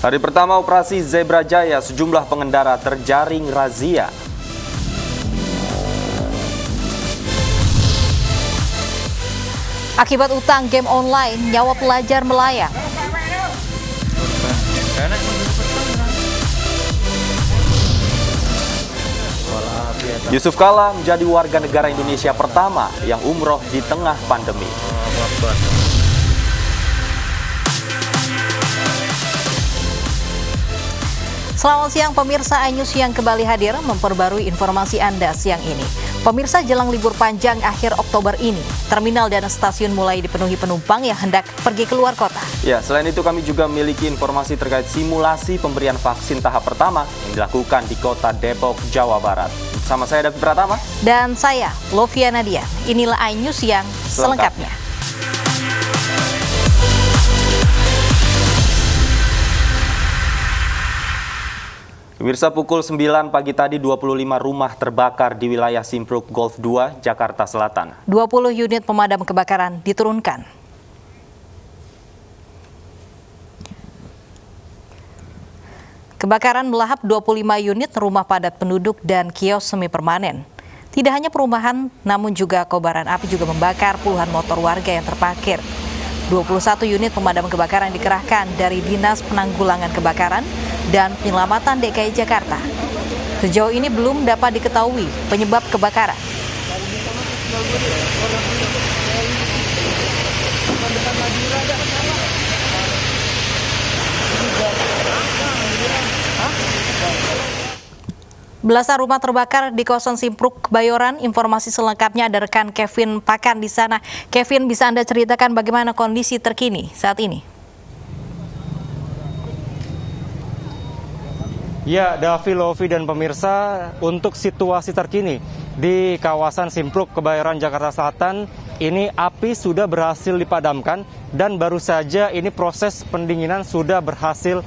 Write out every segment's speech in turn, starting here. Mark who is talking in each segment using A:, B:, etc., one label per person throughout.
A: Hari pertama operasi Zebra Jaya, sejumlah pengendara terjaring razia.
B: Akibat utang game online, nyawa pelajar melayang.
A: Yusuf Kala menjadi warga negara Indonesia pertama yang umroh di tengah pandemi.
B: Selamat siang pemirsa iNews yang kembali hadir memperbarui informasi Anda siang ini. Pemirsa, jelang libur panjang akhir Oktober ini, terminal dan stasiun mulai dipenuhi penumpang yang hendak pergi keluar kota.
A: Ya, selain itu kami juga memiliki informasi terkait simulasi pemberian vaksin tahap pertama yang dilakukan di kota Depok, Jawa Barat. Bersama saya David Pratama.
B: Dan saya, Lovia Nadia. Inilah iNews yang selengkapnya.
A: Pemirsa, pukul 9 pagi tadi 25 rumah terbakar di wilayah Simpruk Golf 2, Jakarta Selatan.
B: 20 unit pemadam kebakaran diturunkan. Kebakaran melahap 25 unit rumah padat penduduk dan kios semi permanen. Tidak hanya perumahan, namun juga kobaran api juga membakar puluhan motor warga yang terparkir. 21 unit pemadam kebakaran dikerahkan dari Dinas Penanggulangan Kebakaran dan Penyelamatan DKI Jakarta. Sejauh ini belum dapat diketahui penyebab kebakaran. Belasan rumah terbakar di kawasan Simpruk, Kebayoran. Informasi selengkapnya ada rekan Kevin Pakan di sana. Kevin, bisa Anda ceritakan bagaimana kondisi terkini saat ini?
C: Ya, Davi, Lovi, dan pemirsa, untuk situasi terkini di kawasan Simpruk, Kebayoran, Jakarta Selatan, ini api sudah berhasil dipadamkan dan baru saja ini proses pendinginan sudah berhasil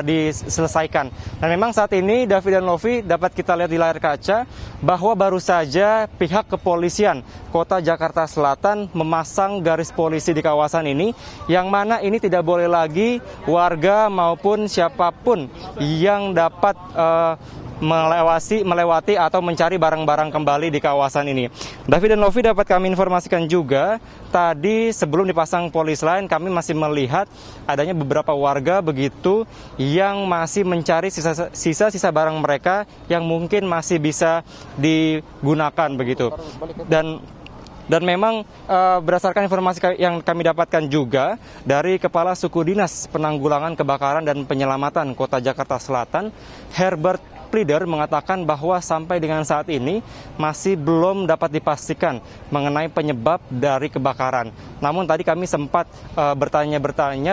C: diselesaikan. Dan memang saat ini, Davi dan Lovi, dapat kita lihat di layar kaca bahwa baru saja pihak kepolisian Kota Jakarta Selatan memasang garis polisi di kawasan ini, yang mana ini tidak boleh lagi warga maupun siapapun yang dapat melewati atau mencari barang-barang kembali di kawasan ini. David dan Lovi, dapat kami informasikan juga, tadi sebelum dipasang polis lain, kami masih melihat adanya beberapa warga begitu yang masih mencari sisa-sisa barang mereka yang mungkin masih bisa digunakan begitu. Dan memang berdasarkan informasi yang kami dapatkan juga dari Kepala Suku Dinas Penanggulangan Kebakaran dan Penyelamatan Kota Jakarta Selatan, Herbert Plider, mengatakan bahwa sampai dengan saat ini masih belum dapat dipastikan mengenai penyebab dari kebakaran. Namun tadi kami sempat bertanya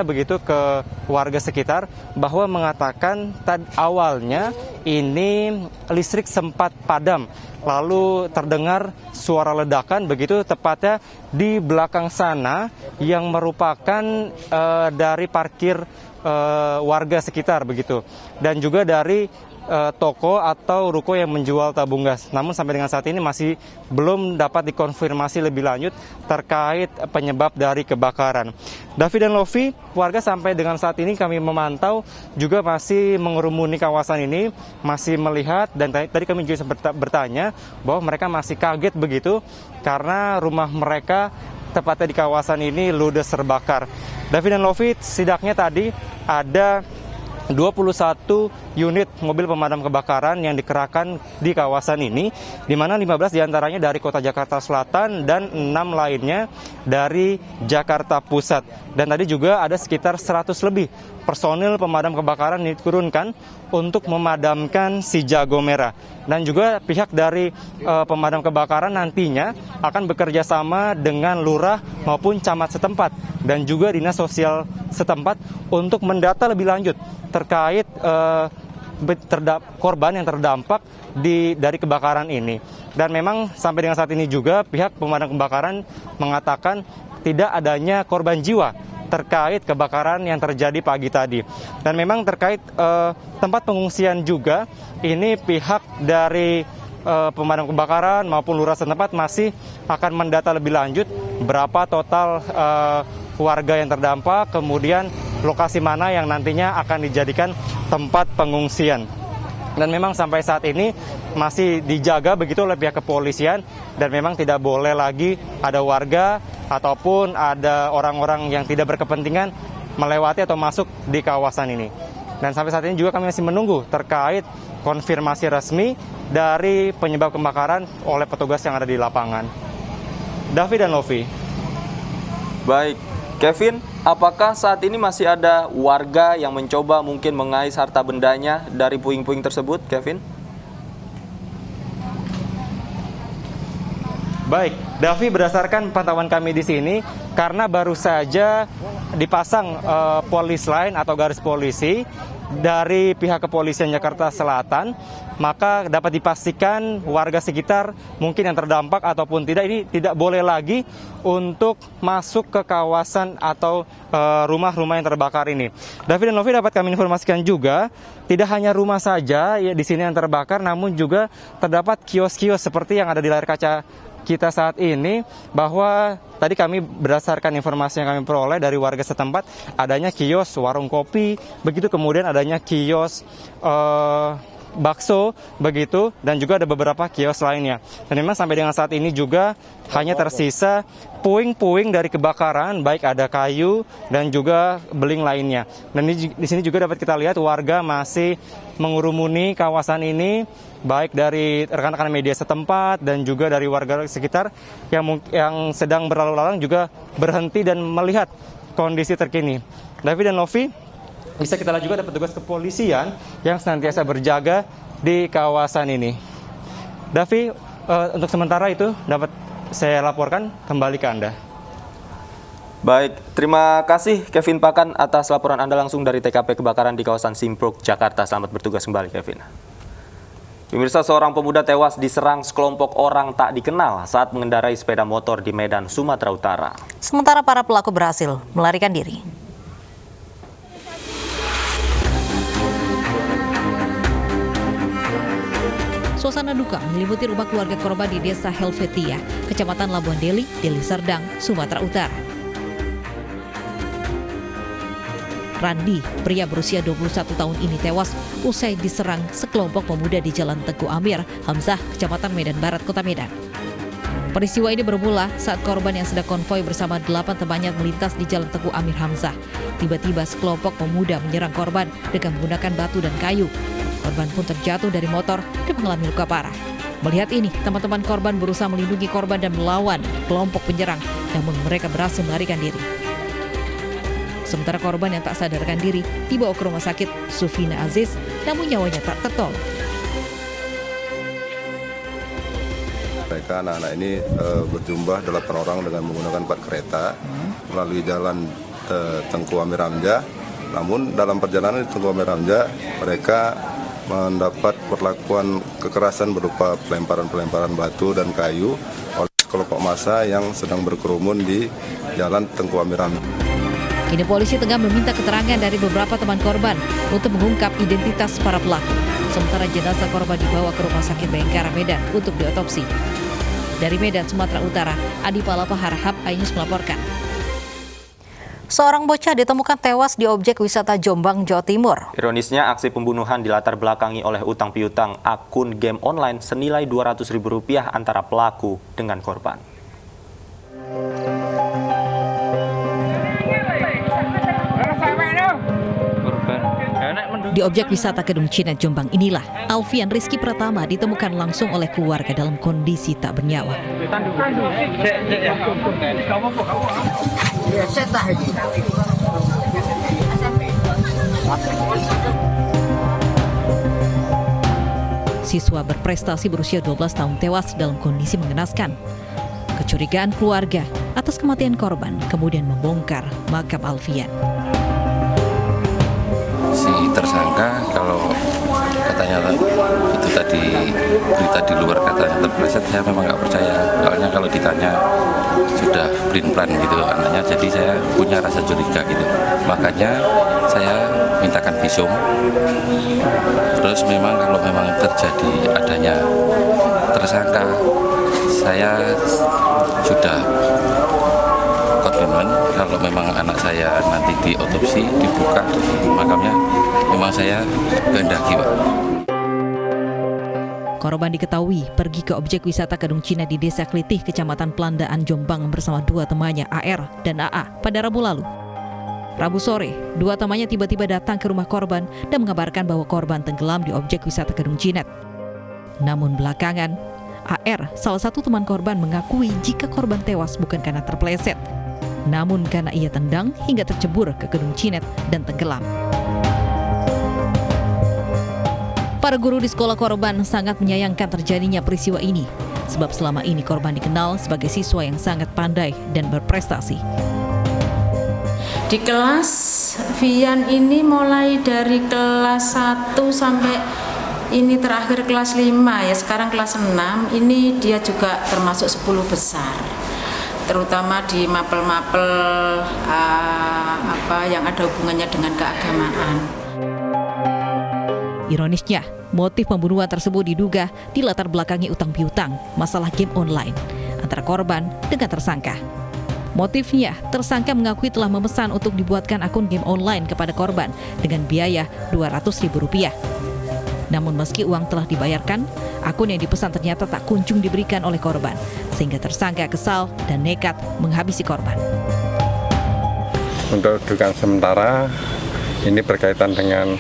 C: begitu ke warga sekitar bahwa mengatakan awalnya ini listrik sempat padam. Lalu terdengar suara ledakan begitu tepatnya di belakang sana yang merupakan dari parkir warga sekitar begitu. Dan juga dari toko atau ruko yang menjual tabung gas. Namun sampai dengan saat ini masih belum dapat dikonfirmasi lebih lanjut terkait penyebab dari kebakaran. David dan Lovi, warga sampai dengan saat ini kami memantau juga masih mengerumuni kawasan ini, masih melihat, dan tadi kami juga sempat bertanya bahwa mereka masih kaget begitu karena rumah mereka tepatnya di kawasan ini ludes terbakar. David dan Lovi, setidaknya tadi ada 21 unit mobil pemadam kebakaran yang dikerahkan di kawasan ini, di mana 15 diantaranya dari Kota Jakarta Selatan dan 6 lainnya dari Jakarta Pusat. Dan tadi juga ada sekitar 100 lebih personil pemadam kebakaran diturunkan untuk memadamkan si jago merah. Dan juga pihak dari pemadam kebakaran nantinya akan bekerja sama dengan lurah maupun camat setempat dan juga dinas sosial setempat untuk mendata lebih lanjut terkait korban yang terdampak dari kebakaran ini. Dan memang sampai dengan saat ini juga pihak pemadam kebakaran mengatakan tidak adanya korban jiwa terkait kebakaran yang terjadi pagi tadi. Dan memang terkait tempat pengungsian juga, ini pihak dari pemadam kebakaran maupun lurah setempat masih akan mendata lebih lanjut berapa total warga yang terdampak, kemudian lokasi mana yang nantinya akan dijadikan tempat pengungsian. Dan memang sampai saat ini masih dijaga begitu oleh pihak kepolisian, dan memang tidak boleh lagi ada warga ataupun ada orang-orang yang tidak berkepentingan melewati atau masuk di kawasan ini. Dan sampai saat ini juga kami masih menunggu terkait konfirmasi resmi dari penyebab kebakaran oleh petugas yang ada di lapangan. Davi dan Novi.
A: Baik, Kevin, apakah saat ini masih ada warga yang mencoba mungkin mengais harta bendanya dari puing-puing tersebut, Kevin?
C: Baik, Davi, berdasarkan pantauan kami di sini, karena baru saja dipasang polis line atau garis polisi dari pihak kepolisian Jakarta Selatan, maka dapat dipastikan warga sekitar mungkin yang terdampak ataupun tidak ini tidak boleh lagi untuk masuk ke kawasan atau rumah-rumah yang terbakar ini. David dan Novi, dapat kami informasikan juga tidak hanya rumah saja ya di sini yang terbakar, namun juga terdapat kios-kios seperti yang ada di layar kaca kita saat ini, bahwa tadi kami berdasarkan informasi yang kami peroleh dari warga setempat, adanya kios warung kopi, begitu kemudian adanya kios bakso, begitu, dan juga ada beberapa kios lainnya. Dan memang sampai dengan saat ini juga hanya tersisa puing-puing dari kebakaran, baik ada kayu dan juga beling lainnya. Dan di sini juga dapat kita lihat warga masih mengurumuni kawasan ini, baik dari rekan-rekan media setempat dan juga dari warga sekitar yang sedang berlalu lalang juga berhenti dan melihat kondisi terkini. David dan Novi, bisa kita lihat juga ada petugas kepolisian yang senantiasa berjaga di kawasan ini. Davi, untuk sementara itu dapat saya laporkan kembali ke Anda.
A: Baik, terima kasih Kevin Pakan atas laporan Anda langsung dari TKP kebakaran di kawasan Simpruk, Jakarta. Selamat bertugas kembali, Kevin. Pemirsa, seorang pemuda tewas diserang sekelompok orang tak dikenal saat mengendarai sepeda motor di Medan, Sumatera Utara.
B: Sementara para pelaku berhasil melarikan diri. Suasana duka menyelimuti rumah keluarga korban di Desa Helvetia, Kecamatan Labuan Deli, Deli Serdang, Sumatera Utara. Randi, pria berusia 21 tahun ini tewas usai diserang sekelompok pemuda di Jalan Teguh Amir, Hamzah, Kecamatan Medan Barat, Kota Medan. Peristiwa ini bermula saat korban yang sedang konvoi bersama 8 temannya melintas di Jalan Teguh Amir Hamzah. Tiba-tiba sekelompok pemuda menyerang korban dengan menggunakan batu dan kayu. Korban pun terjatuh dari motor dan mengalami luka parah. Melihat ini, teman-teman korban berusaha melindungi korban dan melawan kelompok penyerang, namun mereka berhasil melarikan diri. Sementara korban yang tak sadarkan diri dibawa ke rumah sakit Sufina Aziz, namun nyawanya tak tertolong.
D: Mereka anak-anak ini berjumlah 8 orang dengan menggunakan 4 kereta melalui jalan Tengku Amir Hamzah. Namun dalam perjalanan di Tengku Amir Hamzah mereka mendapat perlakuan kekerasan berupa pelemparan batu dan kayu oleh kelompok massa yang sedang berkerumun di jalan Tengku Amir Hamzah.
B: Kini polisi tengah meminta keterangan dari beberapa teman korban untuk mengungkap identitas para pelaku. Sementara jenazah korban dibawa ke Rumah Sakit Bayangkara Medan untuk diotopsi. Dari Medan, Sumatera Utara, Adi Palapa Harahap, iNews melaporkan. Seorang bocah ditemukan tewas di objek wisata Jombang, Jawa Timur.
A: Ironisnya, aksi pembunuhan dilatar belakangi oleh utang piutang akun game online senilai Rp200.000 antara pelaku dengan korban.
B: Di objek wisata Kedung Cina Jombang inilah Alfian Rizky Pratama ditemukan langsung oleh keluarga dalam kondisi tak bernyawa. Siswa berprestasi berusia 12 tahun tewas dalam kondisi mengenaskan. Kecurigaan keluarga atas kematian korban kemudian membongkar makam Alfian.
E: Si tersangka kalau katanya itu tadi berita di luar katanya terpleset, saya memang nggak percaya. Soalnya kalau ditanya sudah plan gitu anaknya, jadi saya punya rasa curiga gitu. Makanya saya mintakan visum. Terus memang kalau memang terjadi adanya tersangka, saya sudah komitmen kalau memang anak saya nanti diotopsi, dibuka makamnya, memang saya kehendaki, Pak.
B: Korban diketahui pergi ke objek wisata Kedung Cina di Desa Klitih, Kecamatan Pelandaan, Jombang bersama dua temannya AR dan AA pada Rabu lalu. Rabu sore, dua temannya tiba-tiba datang ke rumah korban dan mengabarkan bahwa korban tenggelam di objek wisata Kedung Cinet. Namun belakangan, AR, salah satu teman korban, mengakui jika korban tewas bukan karena terpeleset, namun karena ia tendang hingga tercebur ke Kedung Cinet dan tenggelam. Para guru di sekolah korban sangat menyayangkan terjadinya peristiwa ini, sebab selama ini korban dikenal sebagai siswa yang sangat pandai dan berprestasi.
F: Di kelas Vian ini mulai dari kelas 1 sampai ini terakhir kelas 5 ya, sekarang kelas 6, ini dia juga termasuk 10 besar. Terutama di mapel-mapel yang ada hubungannya dengan keagamaan.
B: Ironisnya, motif pembunuhan tersebut diduga dilatar belakangi utang piutang, masalah game online antara korban dengan tersangka. Motifnya, tersangka mengakui telah memesan untuk dibuatkan akun game online kepada korban dengan biaya Rp200.000. Namun meski uang telah dibayarkan, akun yang dipesan ternyata tak kunjung diberikan oleh korban, sehingga tersangka kesal dan nekat menghabisi korban.
G: Untuk dugaan sementara, ini berkaitan dengan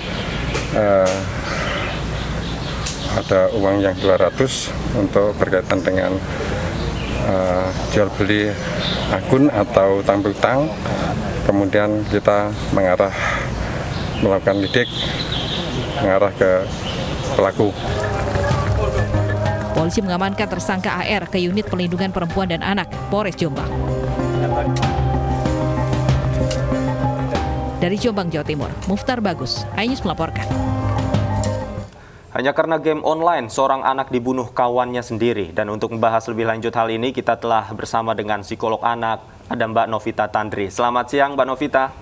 G: ada uang yang 200 untuk berkaitan dengan jual beli akun atau utang piutang. Kemudian kita melakukan lidik, mengarah ke pelaku.
B: Polisi mengamankan tersangka AR ke unit Perlindungan Perempuan dan Anak Polres Jombang. Dari Jombang, Jawa Timur, Muftar Bagus, iNews melaporkan.
A: Hanya karena game online, seorang anak dibunuh kawannya sendiri. Dan untuk membahas lebih lanjut hal ini, kita telah bersama dengan psikolog anak, ada Mbak Novita Tandri. Selamat siang, Mbak Novita.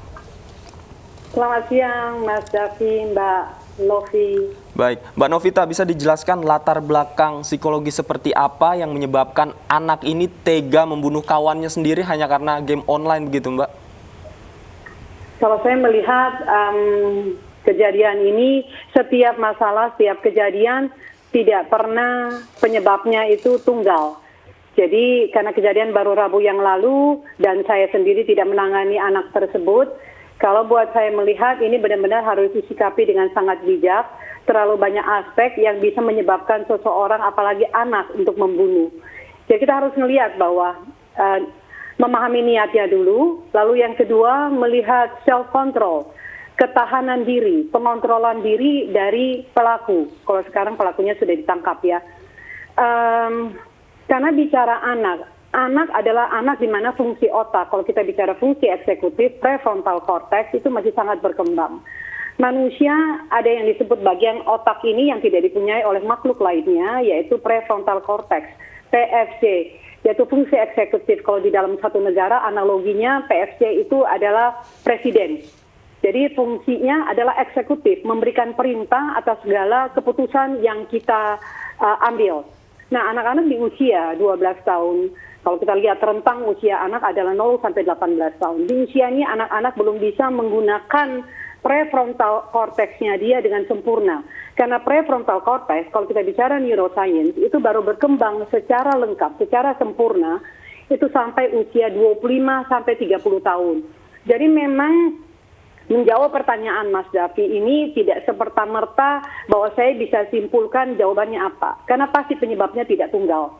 H: Selamat siang, Mas Davi, Mbak Lovi.
A: Baik, Mbak Novita, bisa dijelaskan latar belakang psikologi seperti apa yang menyebabkan anak ini tega membunuh kawannya sendiri hanya karena game online begitu, Mbak?
H: Kalau saya melihat kejadian ini, setiap masalah, setiap kejadian tidak pernah penyebabnya itu tunggal. Jadi karena kejadian baru Rabu yang lalu dan saya sendiri tidak menangani anak tersebut, kalau buat saya melihat ini benar-benar harus disikapi dengan sangat bijak. Terlalu banyak aspek yang bisa menyebabkan seseorang, apalagi anak, untuk membunuh. Jadi kita harus melihat bahwa memahami niatnya dulu, lalu yang kedua melihat self-control, ketahanan diri, pengontrolan diri dari pelaku. Kalau sekarang pelakunya sudah ditangkap ya. Karena bicara anak adalah anak di mana fungsi otak, kalau kita bicara fungsi eksekutif, prefrontal cortex itu masih sangat berkembang. Manusia ada yang disebut bagian otak ini yang tidak dipunyai oleh makhluk lainnya, yaitu prefrontal cortex, PFC, yaitu fungsi eksekutif. Kalau di dalam satu negara analoginya PFC itu adalah presiden. Jadi fungsinya adalah eksekutif, memberikan perintah atas segala keputusan yang kita ambil. Nah, anak-anak di usia 12 tahun, kalau kita lihat rentang usia anak adalah 0 sampai 18 tahun. Di usia ini anak-anak belum bisa menggunakan prefrontal cortex-nya dia dengan sempurna. Karena prefrontal cortex, kalau kita bicara neuroscience, itu baru berkembang secara lengkap, secara sempurna, itu sampai usia 25 sampai 30 tahun. Jadi memang menjawab pertanyaan Mas Davi ini tidak semerta-merta bahwa saya bisa simpulkan jawabannya apa. Karena pasti penyebabnya tidak tunggal,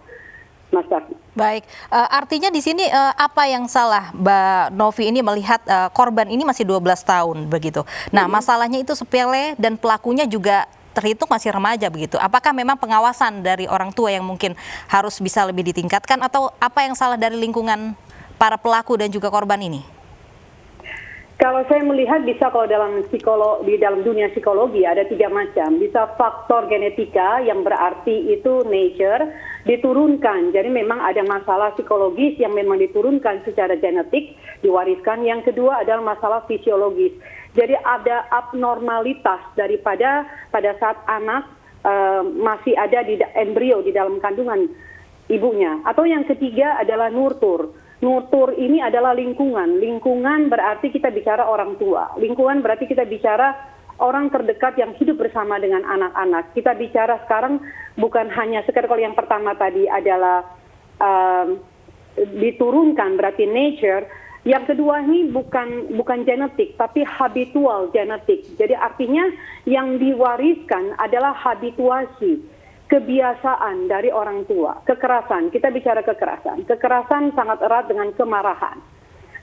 H: Mas Davi.
B: Baik, artinya di sini apa yang salah Mbak Novi ini melihat korban ini masih 12 tahun begitu. Nah, masalahnya itu sepele dan pelakunya juga terhitung masih remaja begitu. Apakah memang pengawasan dari orang tua yang mungkin harus bisa lebih ditingkatkan atau apa yang salah dari lingkungan para pelaku dan juga korban ini?
H: Kalau saya melihat bisa kalau di dalam dunia psikologi ada 3 macam. Bisa faktor genetika yang berarti itu nature diturunkan. Jadi memang ada masalah psikologis yang memang diturunkan secara genetik, diwariskan. Yang kedua adalah masalah fisiologis. Jadi ada abnormalitas daripada pada saat anak masih ada di embrio di dalam kandungan ibunya. Atau yang ketiga adalah nurtur. Nurtur ini adalah lingkungan. Lingkungan berarti kita bicara orang tua. Lingkungan berarti kita bicara orang terdekat yang hidup bersama dengan anak-anak. Kita bicara sekarang bukan hanya sekedar, kalau yang pertama tadi adalah diturunkan berarti nature. Yang kedua ini bukan genetik tapi habitual genetik. Jadi artinya yang diwariskan adalah habituasi, kebiasaan dari orang tua. Kekerasan, kita bicara kekerasan. Kekerasan sangat erat dengan kemarahan.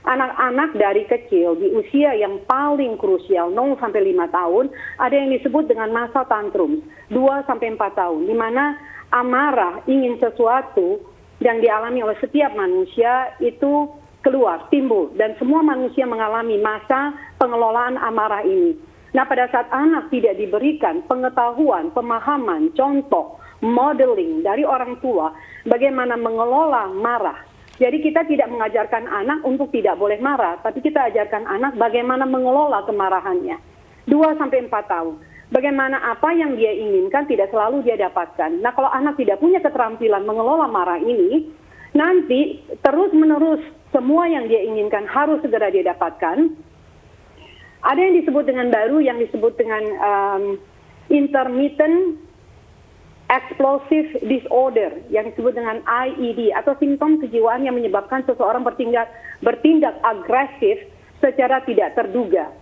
H: Anak-anak dari kecil di usia yang paling krusial 0 sampai 5 tahun ada yang disebut dengan masa tantrum 2 sampai 4 tahun, di mana amarah ingin sesuatu yang dialami oleh setiap manusia itu keluar, timbul, dan semua manusia mengalami masa pengelolaan amarah ini. Nah, pada saat anak tidak diberikan pengetahuan, pemahaman, contoh, modeling dari orang tua bagaimana mengelola marah. Jadi kita tidak mengajarkan anak untuk tidak boleh marah, tapi kita ajarkan anak bagaimana mengelola kemarahannya. 2 sampai 4 tahun. Bagaimana apa yang dia inginkan tidak selalu dia dapatkan. Nah, kalau anak tidak punya keterampilan mengelola marah ini, nanti terus-menerus semua yang dia inginkan harus segera dia dapatkan. Ada yang disebut dengan baru, yang disebut dengan intermittent explosive disorder, yang disebut dengan IED, atau simptom kejiwaan yang menyebabkan seseorang bertindak agresif secara tidak terduga.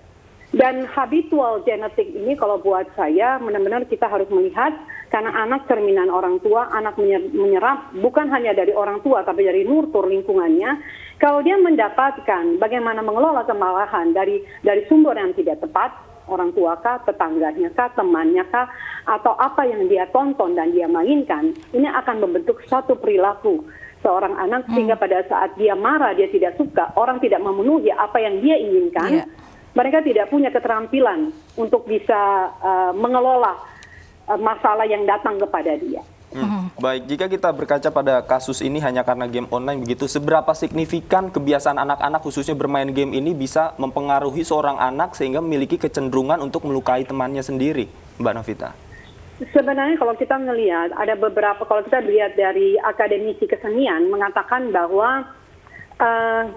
H: Dan habitual genetik ini kalau buat saya benar-benar kita harus melihat, karena anak cerminan orang tua, anak menyerap bukan hanya dari orang tua tapi dari nurtur lingkungannya. Kalau dia mendapatkan bagaimana mengelola kemarahan dari sumber yang tidak tepat, orang tua kah, tetangganya kah, temannya kah, atau apa yang dia tonton dan dia mainkan, ini akan membentuk satu perilaku seorang anak sehingga pada saat dia marah, dia tidak suka, orang tidak memenuhi apa yang dia inginkan. Mereka tidak punya keterampilan untuk bisa mengelola masalah yang datang kepada dia.
A: Baik, jika kita berkaca pada kasus ini hanya karena game online begitu, seberapa signifikan kebiasaan anak-anak khususnya bermain game ini bisa mempengaruhi seorang anak sehingga memiliki kecenderungan untuk melukai temannya sendiri, Mbak Novita?
H: Sebenarnya kalau kita melihat ada beberapa, kalau kita lihat dari akademisi kesenian mengatakan bahwa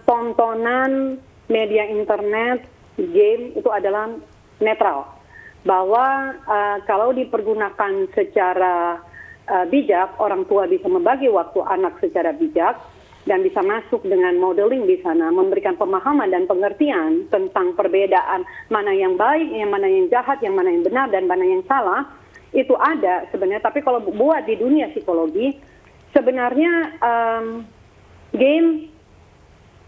H: tontonan media internet, game itu adalah netral, bahwa kalau dipergunakan secara bijak, orang tua bisa membagi waktu anak secara bijak dan bisa masuk dengan modeling di sana, memberikan pemahaman dan pengertian tentang perbedaan mana yang baik, yang mana yang jahat, yang mana yang benar dan mana yang salah, itu ada sebenarnya. Tapi kalau buat di dunia psikologi, sebenarnya game,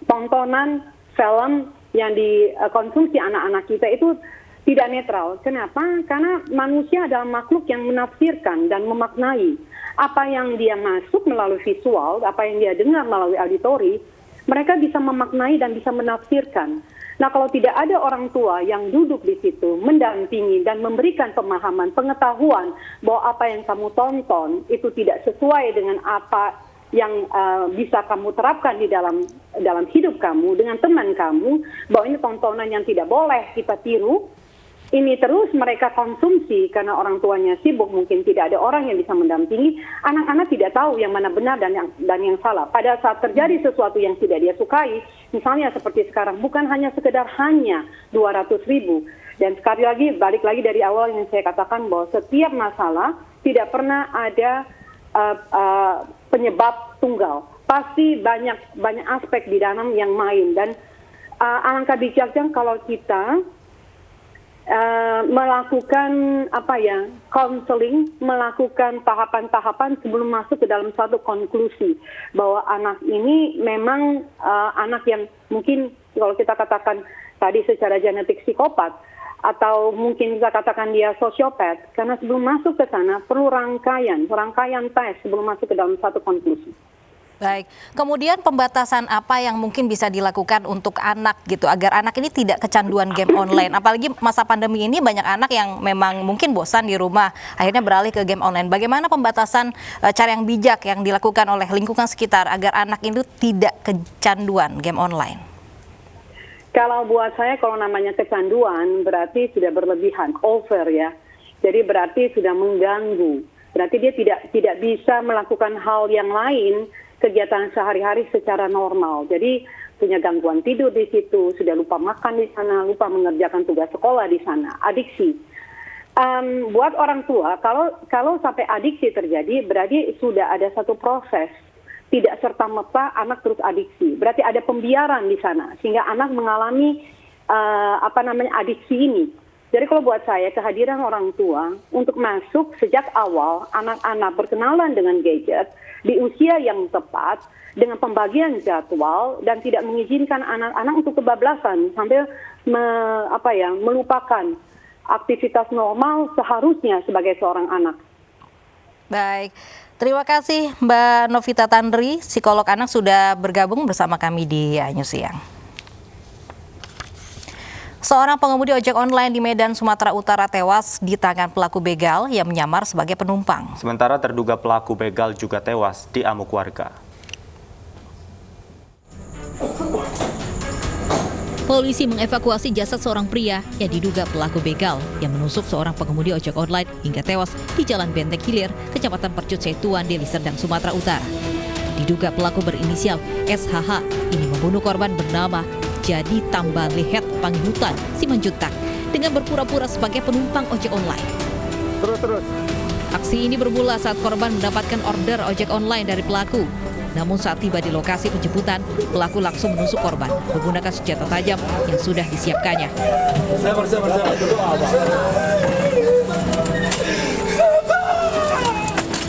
H: tontonan, film yang dikonsumsi anak-anak kita itu tidak netral. Kenapa? Karena manusia adalah makhluk yang menafsirkan dan memaknai. Apa yang dia masuk melalui visual, apa yang dia dengar melalui auditori, mereka bisa memaknai dan bisa menafsirkan. Nah, kalau tidak ada orang tua yang duduk di situ, mendampingi dan memberikan pemahaman, pengetahuan bahwa apa yang kamu tonton itu tidak sesuai dengan apa yang bisa kamu terapkan di dalam hidup kamu, dengan teman kamu, bahwa ini tontonan yang tidak boleh kita tiru, ini terus mereka konsumsi karena orang tuanya sibuk, mungkin tidak ada orang yang bisa mendampingi, anak-anak tidak tahu yang mana benar dan yang salah. Pada saat terjadi sesuatu yang tidak dia sukai, misalnya seperti sekarang, bukan hanya sekedar hanya 200.000. Dan sekali lagi, balik lagi dari awal yang saya katakan bahwa setiap masalah tidak pernah ada penyebab tunggal. Pasti banyak aspek di dalam yang main. Dan alangkah bijaknya kalau kita melakukan counseling, melakukan tahapan-tahapan sebelum masuk ke dalam satu konklusi bahwa anak ini memang anak yang mungkin kalau kita katakan tadi secara genetik psikopat, atau mungkin kita katakan dia sosiopat, karena sebelum masuk ke sana perlu rangkaian tes sebelum masuk ke dalam satu konklusi.
B: Baik, kemudian pembatasan apa yang mungkin bisa dilakukan untuk anak gitu agar anak ini tidak kecanduan game online? Apalagi masa pandemi ini banyak anak yang memang mungkin bosan di rumah, akhirnya beralih ke game online. Bagaimana pembatasan cara yang bijak yang dilakukan oleh lingkungan sekitar agar anak itu tidak kecanduan game online?
H: Kalau buat saya, kalau namanya kecanduan berarti sudah berlebihan, over ya. Jadi berarti sudah mengganggu. Berarti dia tidak bisa melakukan hal yang lain kegiatan sehari-hari secara normal. Jadi punya gangguan tidur di situ, sudah lupa makan di sana, lupa mengerjakan tugas sekolah di sana, adiksi. Buat orang tua, kalau sampai adiksi terjadi, berarti sudah ada satu proses. Tidak serta-merta anak terus adiksi. Berarti ada pembiaran di sana, sehingga anak mengalami adiksi ini. Jadi kalau buat saya, kehadiran orang tua untuk masuk sejak awal anak-anak berkenalan dengan gadget di usia yang tepat, dengan pembagian jadwal dan tidak mengizinkan anak-anak untuk kebablasan sambil melupakan aktivitas normal seharusnya sebagai seorang anak.
B: Baik, terima kasih Mbak Novita Tandri, psikolog anak sudah bergabung bersama kami di News Siang. Seorang pengemudi ojek online di Medan, Sumatera Utara tewas di tangan pelaku begal yang menyamar sebagai penumpang.
A: Sementara terduga pelaku begal juga tewas diamuk warga.
I: Polisi mengevakuasi jasad seorang pria yang diduga pelaku begal yang menusuk seorang pengemudi ojek online hingga tewas di Jalan Benteng Hilir, Kecamatan Percut Setuan, Deli Serdang, Sumatera Utara. Diduga pelaku berinisial SHH ini membunuh korban bernama Jadi Tambalehet Panghutan Simanjuntak dengan berpura-pura sebagai penumpang ojek online.
G: Terus.
I: Aksi ini bermula saat korban mendapatkan order ojek online dari pelaku. Namun saat tiba di lokasi penjemputan, pelaku langsung menusuk korban menggunakan senjata tajam yang sudah disiapkannya.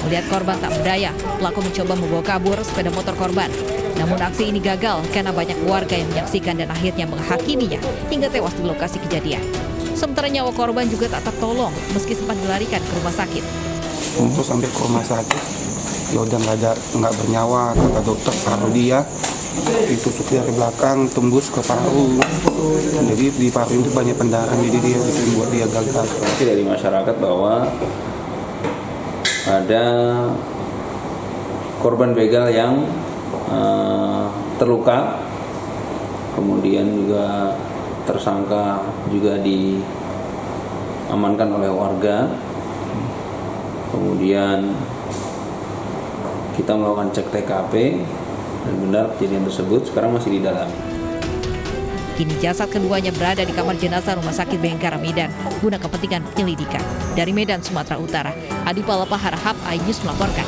I: Melihat korban tak berdaya, pelaku mencoba membawa kabur sepeda motor korban. Namun aksi ini gagal karena banyak warga yang menyaksikan dan akhirnya menghakiminya hingga tewas di lokasi kejadian. Sementara nyawa korban juga tak tertolong meski sempat dilarikan ke rumah sakit.
J: Untuk sampai ke rumah sakit, ya udah nggak bernyawa, kata dokter. Kalau dia ditusuk dari belakang tembus ke paru, jadi di paru itu banyak pendarahan, jadi dia itu buat dia gagal.
K: Dari masyarakat bahwa ada korban begal yang terluka, kemudian juga tersangka juga diamankan oleh warga. Kemudian kita melakukan cek TKP dan benar kejadian tersebut sekarang masih didalami.
I: Kini jasad keduanya berada di kamar jenazah Rumah Sakit Bayangkara Medan guna kepentingan penyelidikan. Dari Medan, Sumatera Utara, Adi Palapa Harahap, iNews melaporkan.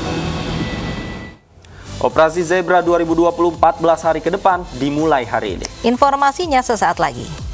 A: Operasi Zebra 2020 14 hari ke depan dimulai hari ini.
B: Informasinya sesaat lagi.